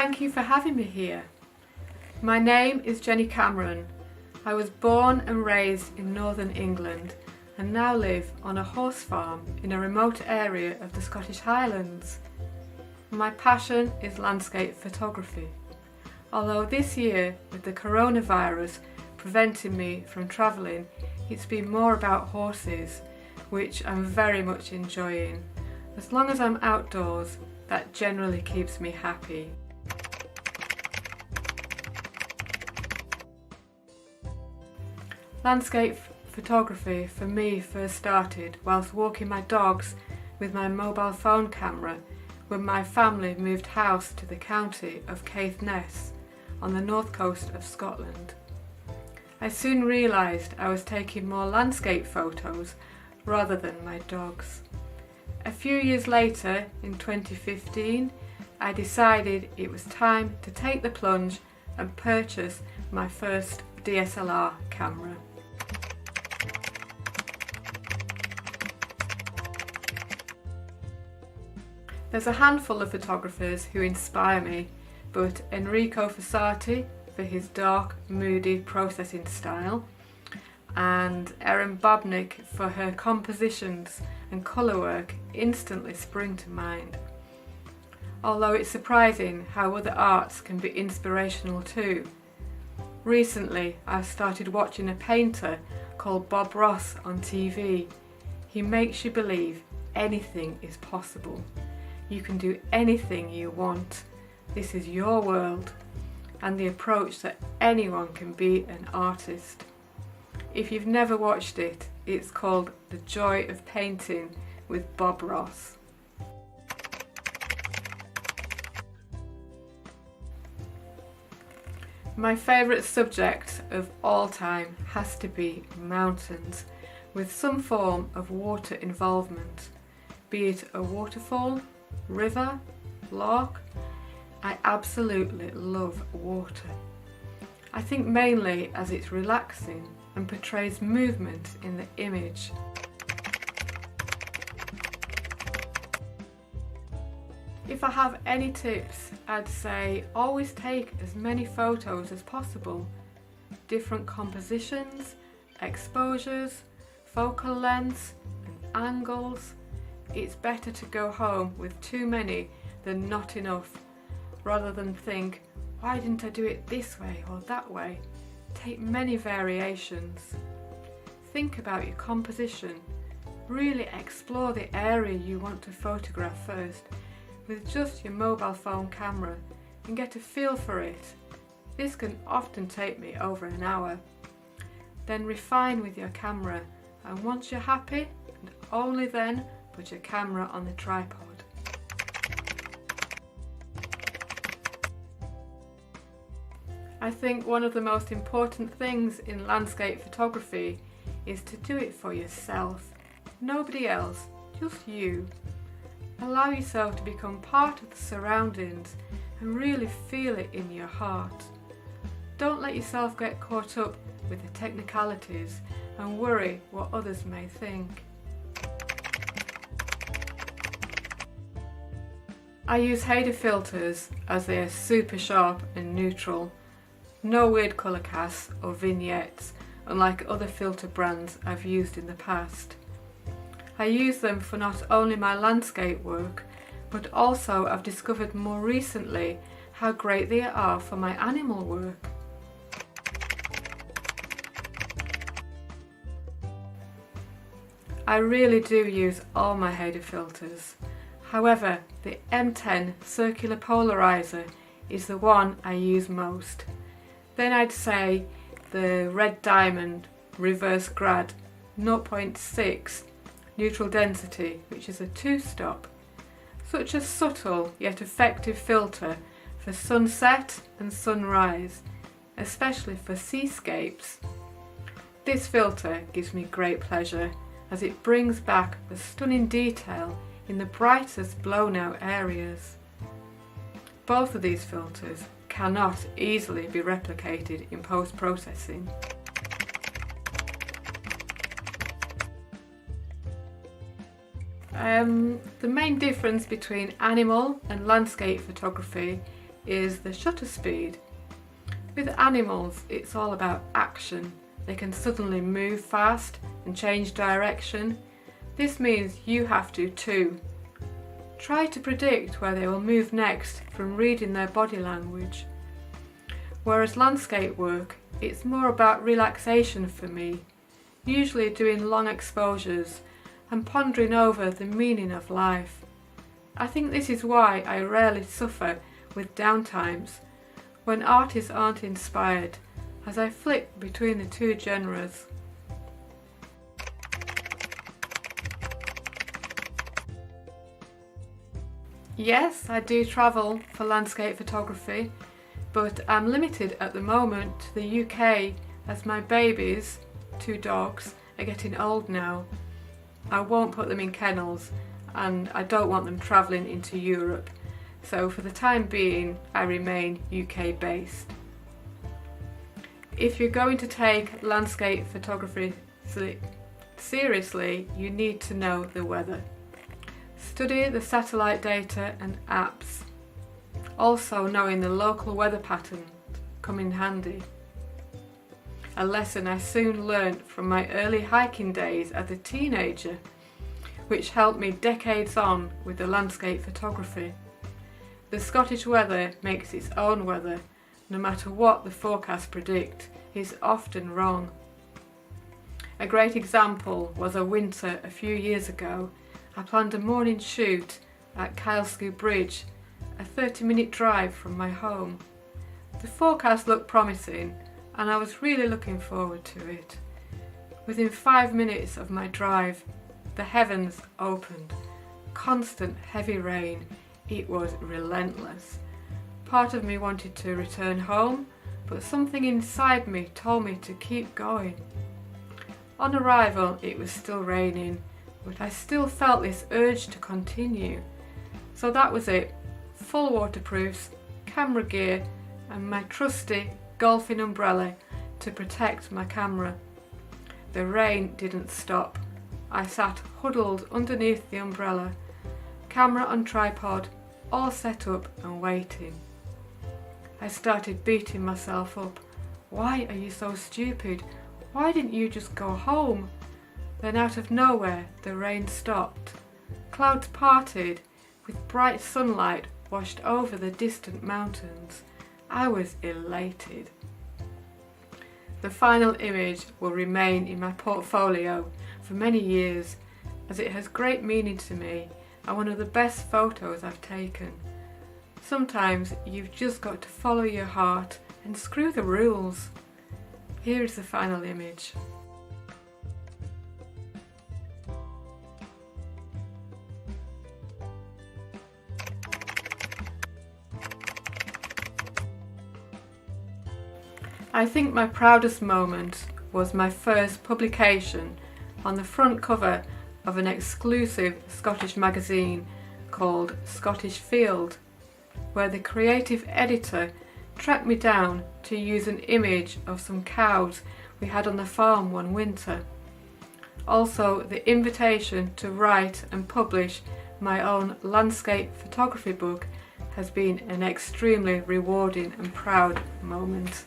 thank you for having me here. My name is Jenny Cameron. I was born and raised in northern England and now live on a horse farm in a remote area of the Scottish Highlands. My passion is landscape photography. Although this year, with the coronavirus preventing me from travelling, it's been more about horses, which I'm very much enjoying. As long as I'm outdoors, that generally keeps me happy. Landscape photography for me first started whilst walking my dogs with my mobile phone camera when my family moved house to the county of Caithness on the north coast of Scotland. I soon realised I was taking more landscape photos rather than my dogs. A few years later, in 2015, I decided it was time to take the plunge and purchase my first DSLR camera. There's a handful of photographers who inspire me, but Enrico Fossati for his dark, moody processing style, and Erin Babnik for her compositions and colour work instantly spring to mind. Although it's surprising how other arts can be inspirational too. Recently I've started watching a painter called Bob Ross on TV. He makes you believe anything is possible. You can do anything you want. This is your world, and the approach that anyone can be an artist. If you've never watched it, it's called The Joy of Painting with Bob Ross. My favourite subject of all time has to be mountains, with some form of water involvement, be it a waterfall, river, loch. I absolutely love water. I think mainly as it's relaxing and portrays movement in the image. If I have any tips, I'd say always take as many photos as possible. Different compositions, exposures, focal lengths and angles. It's better to go home with too many than not enough, rather than think, why didn't I do it this way or that way? Take many variations. Think about your composition. Really explore the area you want to photograph first with just your mobile phone camera and get a feel for it. This can often take me over an hour. Then refine with your camera, and once you're happy, and only then, put your camera on the tripod. I think one of the most important things in landscape photography is to do it for yourself. Nobody else, just you. Allow yourself to become part of the surroundings and really feel it in your heart. Don't let yourself get caught up with the technicalities and worry what others may think. I use Haida filters as they are super sharp and neutral. No weird colour casts or vignettes, unlike other filter brands I've used in the past. I use them for not only my landscape work, but also I've discovered more recently how great they are for my animal work. I really do use all my Haida filters. However, the M10 circular polarizer is the one I use most. Then I'd say the Red Diamond Reverse Grad 0.6 neutral density, which is a 2-stop. Such a subtle yet effective filter for sunset and sunrise, especially for seascapes. This filter gives me great pleasure as it brings back the stunning detail in the brightest blown out areas. Both of these filters cannot easily be replicated in post-processing. The main difference between animal and landscape photography is the shutter speed. With animals, it's all about action. They can suddenly move fast and change direction. This means you have to too. Try to predict where they will move next from reading their body language. Whereas landscape work, it's more about relaxation for me, usually doing long exposures and pondering over the meaning of life. I think this is why I rarely suffer with downtimes when artists aren't inspired, as I flick between the two genres. Yes, I do travel for landscape photography, but I'm limited at the moment to the UK as my babies, 2 dogs, are getting old now. I won't put them in kennels and I don't want them travelling into Europe, so for the time being I remain UK based. If you're going to take landscape photography seriously, you need to know the weather. Study the satellite data and apps. Also, knowing the local weather patterns come in handy. A lesson I soon learnt from my early hiking days as a teenager, which helped me decades on with the landscape photography. The Scottish weather makes its own weather. No matter what the forecasts predict, it's often wrong. A great example was a winter a few years ago. I planned a morning shoot at Kylesku Bridge, a 30-minute drive from my home. The forecast looked promising and I was really looking forward to it. Within 5 minutes of my drive, the heavens opened. Constant heavy rain. It was relentless. Part of me wanted to return home, but something inside me told me to keep going. On arrival, it was still raining, but I still felt this urge to continue. So that was it. Full waterproofs, camera gear and my trusty golfing umbrella to protect my camera. The rain didn't stop. I sat huddled underneath the umbrella, camera on tripod, all set up and waiting. I started beating myself up. Why are you so stupid? Why didn't you just go home? Then out of nowhere the rain stopped. Clouds parted, with bright sunlight washed over the distant mountains. I was elated. The final image will remain in my portfolio for many years, as it has great meaning to me and one of the best photos I've taken. Sometimes you've just got to follow your heart and screw the rules. Here is the final image. I think my proudest moment was my first publication on the front cover of an exclusive Scottish magazine called Scottish Field, where the creative editor tracked me down to use an image of some cows we had on the farm one winter. Also, the invitation to write and publish my own landscape photography book has been an extremely rewarding and proud moment.